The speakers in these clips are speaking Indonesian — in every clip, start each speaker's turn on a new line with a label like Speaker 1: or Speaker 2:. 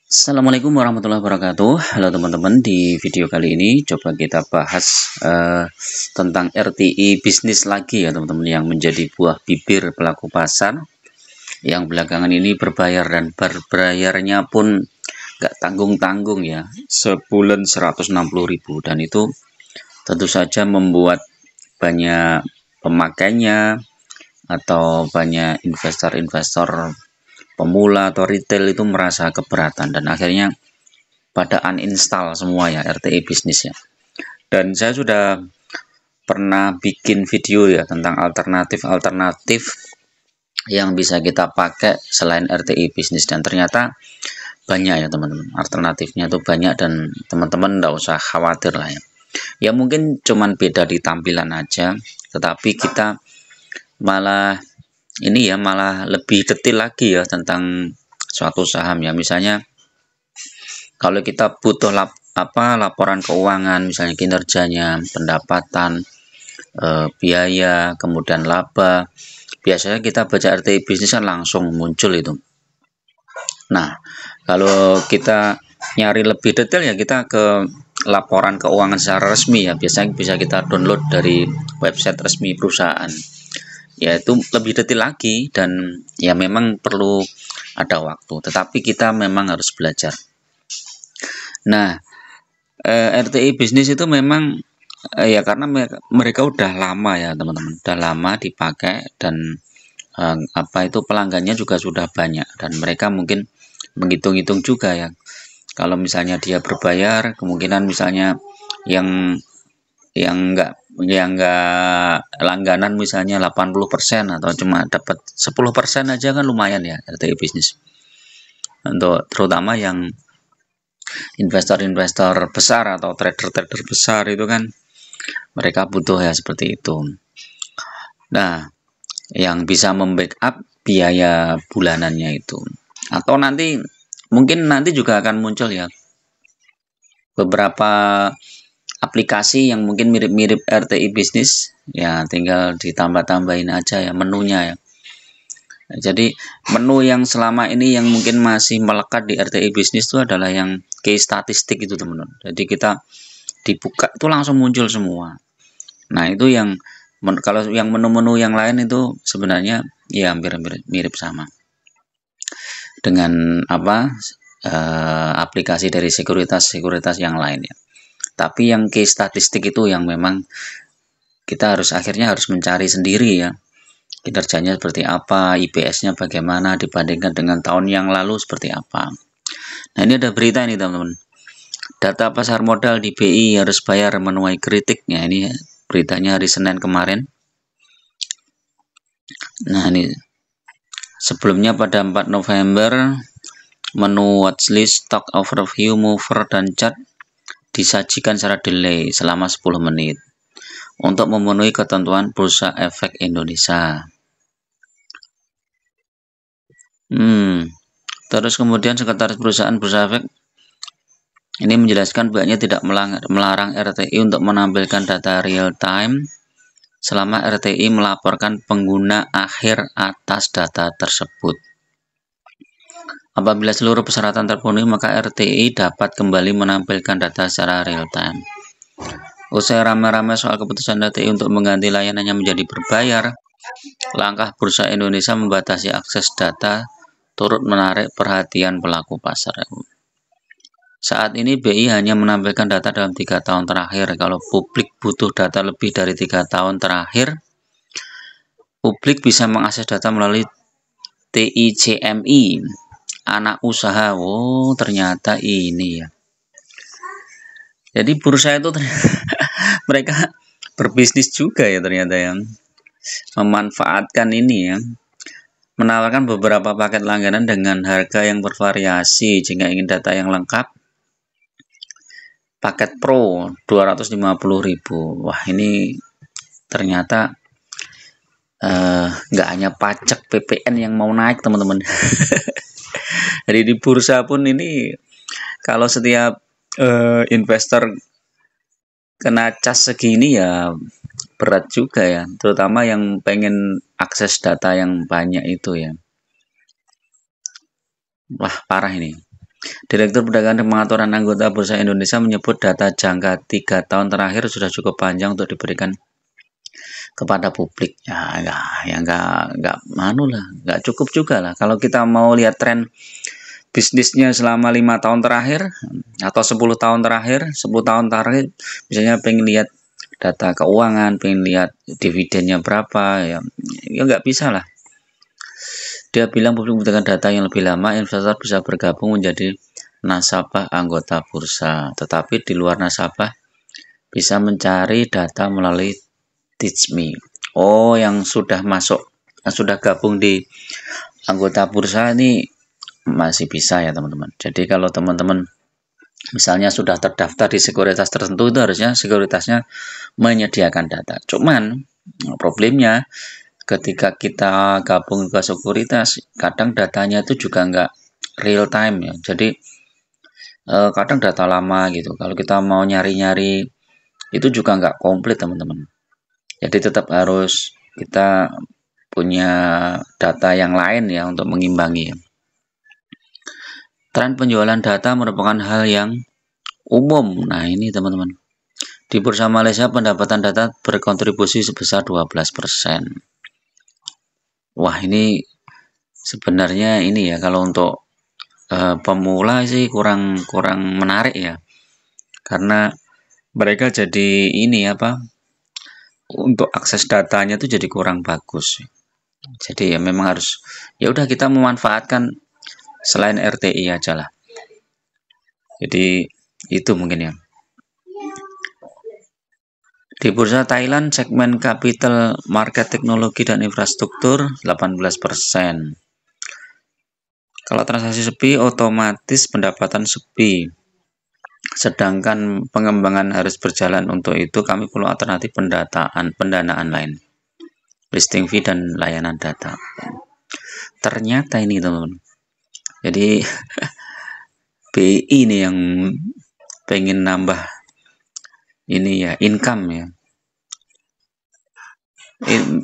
Speaker 1: Assalamualaikum warahmatullahi wabarakatuh. Halo teman-teman, di video kali ini coba kita bahas tentang RTI bisnis lagi ya teman-teman, yang menjadi buah bibir pelaku pasar yang belakangan ini berbayar, dan berbayarnya pun gak tanggung-tanggung ya, sebulan 160.000, dan itu tentu saja membuat banyak pemakainya atau banyak investor-investor pemula atau retail itu merasa keberatan, dan akhirnya pada uninstall semua ya RTI bisnis ya. Dan saya sudah pernah bikin video ya tentang alternatif yang bisa kita pakai selain RTI bisnis, dan ternyata banyak ya teman-teman, alternatifnya tuh banyak, dan teman-teman nggak usah khawatir lah ya. Ya mungkin cuman beda di tampilan aja, tetapi kita malah malah lebih detail lagi ya tentang suatu saham ya. Misalnya kalau kita butuh laporan keuangan, misalnya kinerjanya, pendapatan, biaya, kemudian laba, biasanya kita baca RTI bisnis kan langsung muncul itu. Nah, kalau kita nyari lebih detail ya kita ke laporan keuangan secara resmi ya, biasanya bisa kita download dari website resmi perusahaan. Ya itu lebih detail lagi, dan ya memang perlu ada waktu, tetapi kita memang harus belajar. Nah, RTI bisnis itu memang ya karena mereka udah lama ya teman-teman, udah lama dipakai, dan itu pelanggannya juga sudah banyak, dan mereka mungkin menghitung-hitung juga ya, kalau misalnya dia berbayar, kemungkinan misalnya yang enggak langganan misalnya 80% atau cuma dapat 10% aja kan lumayan ya RTI bisnis, untuk terutama yang investor-investor besar atau trader-trader besar itu kan mereka butuh ya seperti itu. Nah, yang bisa membackup biaya bulanannya itu, atau nanti mungkin nanti juga akan muncul ya beberapa aplikasi yang mungkin mirip-mirip RTI bisnis ya, tinggal ditambah-tambahin aja ya menunya ya. Jadi menu yang selama ini yang mungkin masih melekat di RTI bisnis itu adalah yang case statistik itu teman-teman. Jadi kita dibuka itu langsung muncul semua. Nah itu yang kalau yang menu-menu yang lain itu sebenarnya ya hampir mirip sama dengan aplikasi dari sekuritas yang lain ya. Tapi yang case statistik itu yang memang kita akhirnya harus mencari sendiri ya, kinerjanya seperti apa, IPS-nya bagaimana dibandingkan dengan tahun yang lalu seperti apa. Nah ini ada berita ini teman-teman, data pasar modal di BI harus bayar menuai kritiknya. Ini beritanya hari Senin kemarin. Nah ini sebelumnya pada 4 November menu watchlist, stock overview, mover, dan chart disajikan secara delay selama 10 menit untuk memenuhi ketentuan Bursa Efek Indonesia. Terus kemudian sekretaris perusahaan Bursa Efek ini menjelaskan pihaknya tidak melarang RTI untuk menampilkan data real time selama RTI melaporkan pengguna akhir atas data tersebut. Apabila seluruh persyaratan terpenuhi, maka RTI dapat kembali menampilkan data secara real time. Usai ramai-ramai soal keputusan RTI untuk mengganti layanannya menjadi berbayar, langkah Bursa Indonesia membatasi akses data turut menarik perhatian pelaku pasar. Saat ini BI hanya menampilkan data dalam 3 tahun terakhir. Kalau publik butuh data lebih dari 3 tahun terakhir, publik bisa mengakses data melalui TICMI, anak usaha. Oh, ternyata ini ya. Jadi bursa itu mereka berbisnis juga ya ternyata, yang memanfaatkan ini ya, menawarkan beberapa paket langganan dengan harga yang bervariasi. Jika ingin data yang lengkap, paket Pro 250.000. Wah ini ternyata nggak hanya pajak PPN yang mau naik teman-teman. Jadi di bursa pun ini kalau setiap investor kena cas segini ya berat juga ya, terutama yang pengen akses data yang banyak itu ya. Wah parah ini. Direktur Perdagangan dan Pengaturan Anggota Bursa Indonesia menyebut data jangka 3 tahun terakhir sudah cukup panjang untuk diberikan kepada publik. Nggak cukup juga lah. Kalau kita mau lihat tren bisnisnya selama 5 tahun terakhir atau 10 tahun terakhir, 10 tahun terakhir, misalnya pengen lihat data keuangan, pengen lihat dividennya berapa, ya nggak bisa lah. Dia bilang publik membutuhkan data yang lebih lama, investor bisa bergabung menjadi nasabah anggota bursa, tetapi di luar nasabah bisa mencari data melalui Teachme. Oh, yang sudah masuk, yang sudah gabung di anggota bursa ini masih bisa ya teman-teman. Jadi kalau teman-teman misalnya sudah terdaftar di sekuritas tertentu, itu harusnya sekuritasnya menyediakan data. Cuman problemnya ketika kita gabung ke sekuritas, kadang datanya itu juga nggak real time ya. Jadi kadang data lama gitu. Kalau kita mau nyari-nyari itu juga nggak komplit teman-teman. Jadi tetap harus kita punya data yang lain ya untuk mengimbangi. Tren penjualan data merupakan hal yang umum. Nah ini teman-teman. Di Bursa Malaysia pendapatan data berkontribusi sebesar 12%. Wah ini sebenarnya ini ya kalau untuk pemula sih kurang menarik ya. Karena mereka jadi ini apa? Untuk akses datanya tuh jadi kurang bagus. Jadi ya memang harus ya udah kita memanfaatkan selain RTI aja lah. Jadi itu mungkin ya. Di bursa Thailand segmen capital market teknologi dan infrastruktur 18%. Kalau transaksi sepi otomatis pendapatan sepi. Sedangkan pengembangan harus berjalan, untuk itu kami perlu alternatif pendanaan lain. Listing fee dan layanan data. Ternyata ini teman-teman. Jadi BI ini yang pengen nambah ini ya income ya.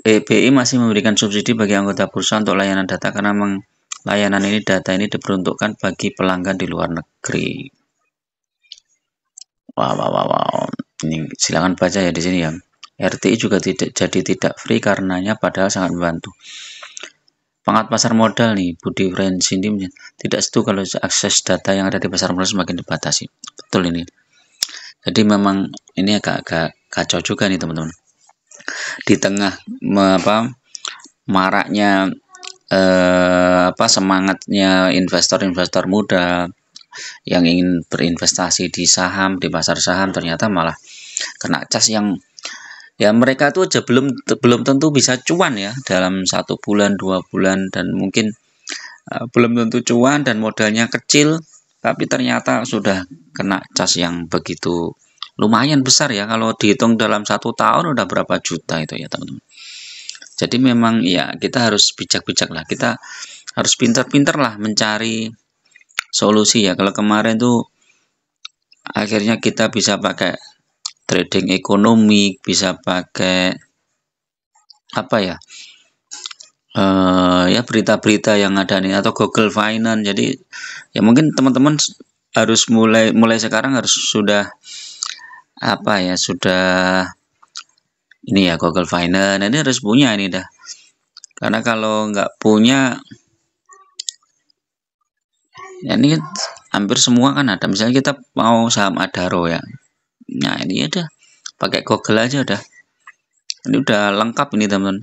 Speaker 1: BI masih memberikan subsidi bagi anggota bursa untuk layanan data karena memang layanan ini data ini diperuntukkan bagi pelanggan di luar negeri. Wow. Ini silakan baca ya di sini ya. RTI juga tidak free karenanya padahal sangat membantu. Pengamat pasar modal nih, Budi Frensindi tidak setuju kalau akses data yang ada di pasar modal semakin dibatasi. Betul ini. Jadi memang ini agak kacau juga nih teman-teman. Di tengah maraknya semangatnya investor-investor muda yang ingin berinvestasi di saham, di pasar saham, ternyata malah kena cas yang ya mereka tuh aja belum tentu bisa cuan ya dalam 1 bulan 2 bulan, dan mungkin belum tentu cuan dan modalnya kecil, tapi ternyata sudah kena cas yang begitu lumayan besar ya. Kalau dihitung dalam 1 tahun udah berapa juta itu ya teman-teman. Jadi memang ya kita harus bijak-bijak lah, kita harus pintar-pintar lah mencari solusi ya. Kalau kemarin tuh akhirnya kita bisa pakai trading ekonomi, bisa pakai apa ya, ya berita-berita yang ada nih atau Google Finance. Jadi ya mungkin teman-teman harus mulai sekarang harus sudah apa ya, sudah ini ya Google Finance ini harus punya ini dah, karena kalau nggak punya ya ini hampir semua kan ada. Misalnya kita mau saham Adaro ya, nah ini udah pakai Google aja udah, ini udah lengkap ini teman-teman,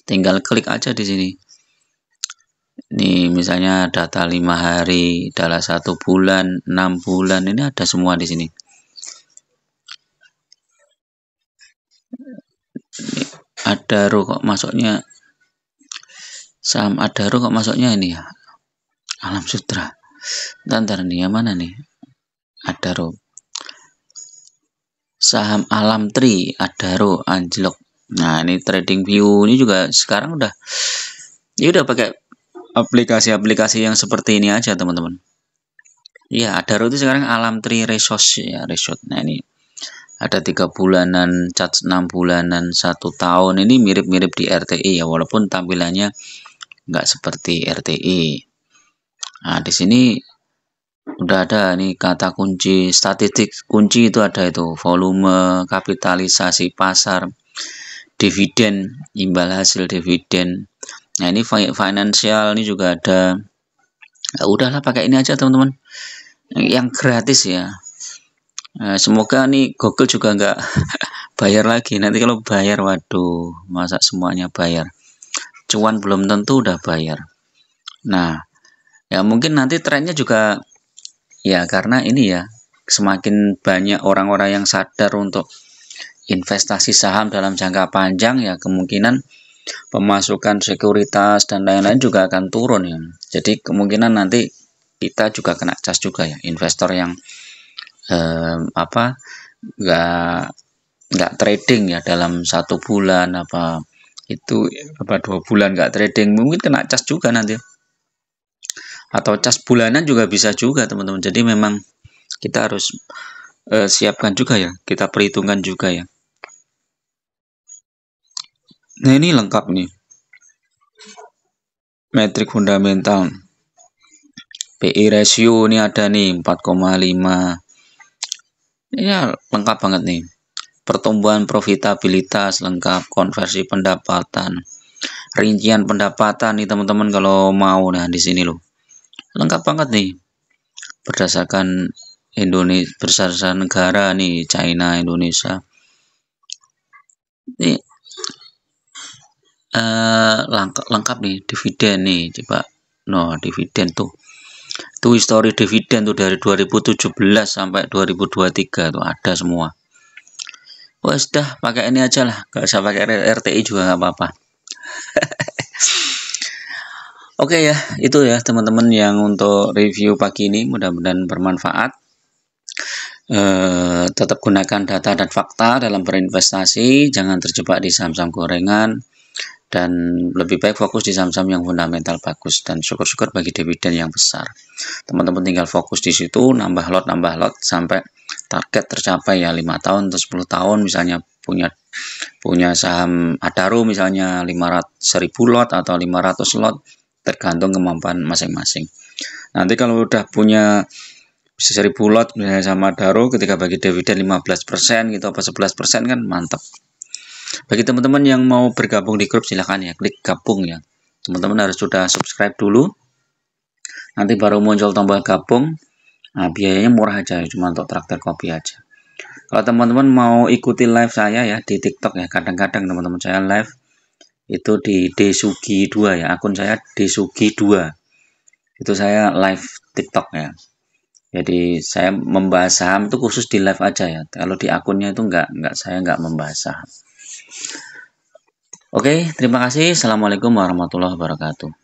Speaker 1: tinggal klik aja di sini. Ini misalnya data 5 hari, dalam 1 bulan, 6 bulan, ini ada semua di sini. Ini Adaro kok masuknya, saham Adaro kok masuknya ini ya, Alam Sutra. Ntar nih yang mana nih? Adaro. Saham Alam Tri, Adaro, anjlok. Nah, ini TradingView ini juga sekarang udah pakai aplikasi-aplikasi yang seperti ini aja, teman-teman. Ya, Adaro itu sekarang Alam Tri Resource ya, Resort. Nah, ini ada 3 bulanan, cat 6 bulanan, 1 tahun. Ini mirip-mirip di RTI ya, walaupun tampilannya nggak seperti RTI. Nah, di sini Udah ada nih kata kunci, statistik kunci itu ada itu, volume, kapitalisasi pasar, dividen, imbal hasil dividen. Nah, ini financial ini juga ada. Nah, udahlah pakai ini aja teman-teman. Yang gratis ya. Nah, semoga nih Google juga nggak bayar lagi. Nanti kalau bayar, waduh, masa semuanya bayar. Cuan belum tentu udah bayar. Nah, ya mungkin nanti trennya juga ya karena ini ya, semakin banyak orang-orang yang sadar untuk investasi saham dalam jangka panjang ya kemungkinan pemasukan sekuritas dan lain-lain juga akan turun ya. Jadi kemungkinan nanti kita juga kena cas juga ya, investor yang apa nggak trading ya dalam 1 bulan apa itu apa 2 bulan nggak trading mungkin kena cas juga nanti, atau cas bulanan juga bisa juga teman-teman. Jadi memang kita harus siapkan juga ya, kita perhitungkan juga ya. Nah ini lengkap nih, metrik fundamental, PI ratio ini ada nih 4,5, ini ya, lengkap banget nih. Pertumbuhan profitabilitas lengkap, konversi pendapatan, rincian pendapatan nih teman-teman kalau mau. Nah di sini loh lengkap banget nih, berdasarkan Indonesia, berdasarkan negara nih, China, Indonesia. Ini lengkap nih, dividen nih, coba no dividen tuh histori dividen tuh dari 2017 sampai 2023 tuh ada semua. Wah sudah pakai ini aja lah, gak usah pakai RTI juga nggak apa-apa. Oke ya, itu ya teman-teman yang untuk review pagi ini, mudah-mudahan bermanfaat. Tetap gunakan data dan fakta dalam berinvestasi, jangan terjebak di saham-saham gorengan, dan lebih baik fokus di saham-saham yang fundamental bagus, dan syukur-syukur bagi dividen yang besar. Teman-teman tinggal fokus di situ, nambah lot sampai target tercapai ya, 5 tahun atau 10 tahun misalnya punya saham Adaro misalnya 1.000 lot atau 500 lot, tergantung kemampuan masing-masing. Nanti kalau udah punya 1.000 lot misalnya sama Adaro, ketika bagi dividen 15% gitu apa 11% kan mantap. Bagi teman-teman yang mau bergabung di grup silahkan ya, klik gabung ya. Teman-teman harus sudah subscribe dulu, nanti baru muncul tombol gabung. Nah biayanya murah aja, cuma untuk traktir kopi aja. Kalau teman-teman mau ikuti live saya ya di TikTok ya, kadang-kadang teman-teman saya live itu di Desugi2 ya, akun saya Desugi2, itu saya live TikTok ya. Jadi saya membahas saham itu khusus di live aja ya, kalau di akunnya itu saya nggak membahas saham. Oke, terima kasih. Assalamualaikum warahmatullahi wabarakatuh.